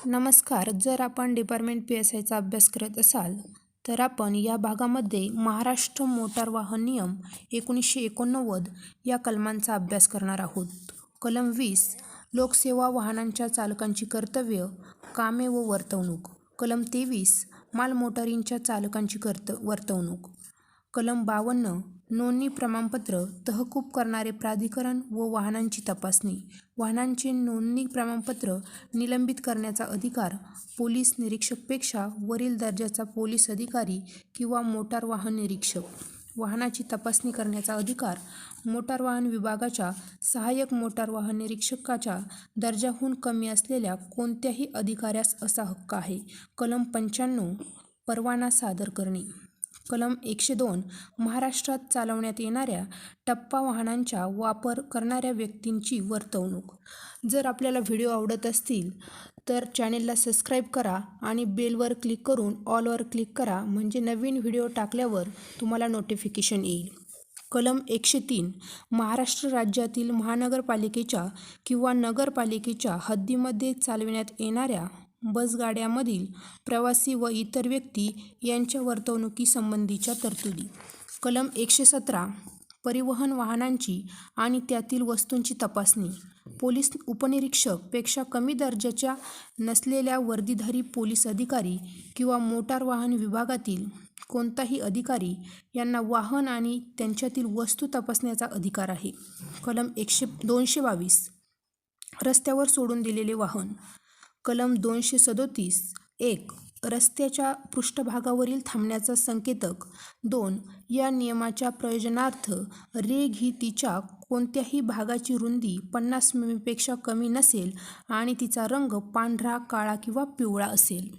नमस्कार. जर आपण डिपार्टमेंट PSIचा अभ्यास करत असाल तर आपण या भागामध्ये महाराष्ट्र मोटार वाहन नियम 1989 या कलमांचा अभ्यास करणार आहोत. कलम 20 लोकसेवा वाहनांच्या चालकांची कर्तव्य, कामे व वर्तवणूक. कलम 23 मालमोटारींच्या चालकांची वर्तवणूक. कलम 52 नोंदणी प्रमाणपत्र, तहकूब करणारे प्राधिकरण व वाहनांची तपासणी. वाहनांचे नोंदणी प्रमाणपत्र निलंबित करण्याचा अधिकार पोलीस निरीक्षकपेक्षा वरील दर्जाचा पोलीस अधिकारी किंवा मोटार वाहन निरीक्षक. वाहनाची तपासणी करण्याचा अधिकार मोटार वाहन विभागाच्या सहाय्यक मोटार वाहन निरीक्षकाच्या दर्जाहून कमी असलेल्या कोणत्याही अधिकाऱ्यास असा हक्क आहे. कलम 95 परवाना सादर करणे. कलम 102 महाराष्ट्रात चालवण्यात येणाऱ्या टप्पा वाहनांचा वापर करणाऱ्या व्यक्तींची वर्तवणूक. जर आपल्याला व्हिडिओ आवडत असतील तर चॅनेलला सबस्क्राईब करा आणि बेलवर क्लिक करून ऑलवर क्लिक करा, म्हणजे नवीन व्हिडिओ टाकल्यावर तुम्हाला नोटिफिकेशन येईल. कलम 103 महाराष्ट्र राज्यातील महानगरपालिकेच्या किंवा नगरपालिकेच्या हद्दीमध्ये चालविण्यात येणाऱ्या बसगाड्यांमधील प्रवासी व इतर व्यक्ती यांच्या वर्तवणुकीसंबंधीच्या तरतुदी. कलम 117 परिवहन वाहनांची आणि त्यातील वस्तूंची तपासणी. पोलीस उपनिरीक्षक पेक्षा कमी दर्जाच्या नसलेल्या वर्दीधारी पोलीस अधिकारी किंवा मोटार वाहन विभागातील कोणताही अधिकारी यांना वाहन आणि त्यांच्यातील वस्तू तपासण्याचा अधिकार आहे. कलम 222 रस्त्यावर सोडून दिलेले वाहन. कलम 237 1 रस्त्याच्या पृष्ठभागावरील थांबण्याचा संकेतक. 2 या नियमाच्या प्रयोजनार्थ रेघ ही तिच्या कोणत्याही भागाची रुंदी 50 मिमीपेक्षा कमी नसेल आणि तिचा रंग पांढरा, काळा किंवा पिवळा असेल.